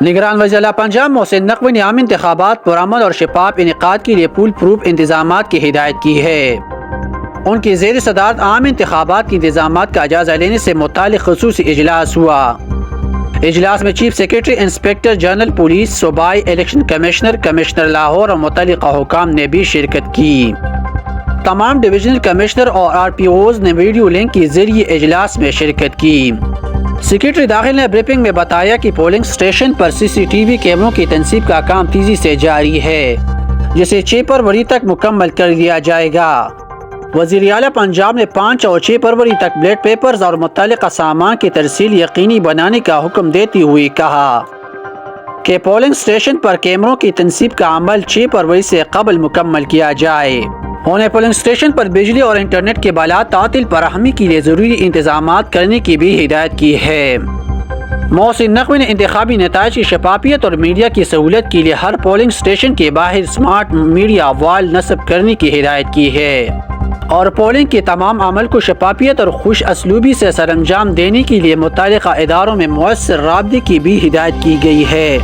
نگران وزیر اعلیٰ پنجاب محسن نقوی نے عام انتخابات پرامن اور شفاف انعقاد کے لیے فول پروف انتظامات کی ہدایت کی ہے۔ ان کی زیر صدارت عام انتخابات کے انتظامات کا جائزہ لینے سے متعلق خصوصی اجلاس ہوا۔ اجلاس میں chief secretary, inspector general police, صوبائی الیکشن کمشنر، کمشنر لاہور اور متعلقہ حکام نے بھی شرکت کی۔ تمام ڈویژنل کمشنر اور آر پی اوز نے ویڈیو لنک کے ذریعے اجلاس میں شرکت کی۔ سیکرٹری داخل نے بریفنگ میں بتایا کہ پولنگ سٹیشن پر سی سی ٹی وی کیمروں کی تنصیب کا کام تیزی سے جاری ہے، جسے 6 فروری تک مکمل کر لیا جائے گا۔ وزیر اعلیٰ پنجاب نے 5 اور 6 فروری تک بیلٹ پیپرز اور متعلقہ سامان کی ترسیل یقینی بنانے کا حکم دیتے ہوئے کہا کہ پولنگ سٹیشن پر کیمروں کی تنصیب کا عمل 6 فروری سے قبل مکمل کیا جائے۔ انہیں پولنگ سٹیشن پر بجلی اور انٹرنیٹ کے بالا تعطیل فراہمی کے لیے ضروری انتظامات کرنے کی بھی ہدایت کی ہے۔ محسن نقوی نے انتخابی نتائج کی شفافیت اور میڈیا کی سہولت کے لیے ہر پولنگ سٹیشن کے باہر سمارٹ میڈیا وال نصب کرنے کی ہدایت کی ہے اور پولنگ کے تمام عمل کو شفافیت اور خوش اسلوبی سے سر انجام دینے کے لیے متعلقہ اداروں میں مؤثر رابطے کی بھی ہدایت کی گئی ہے۔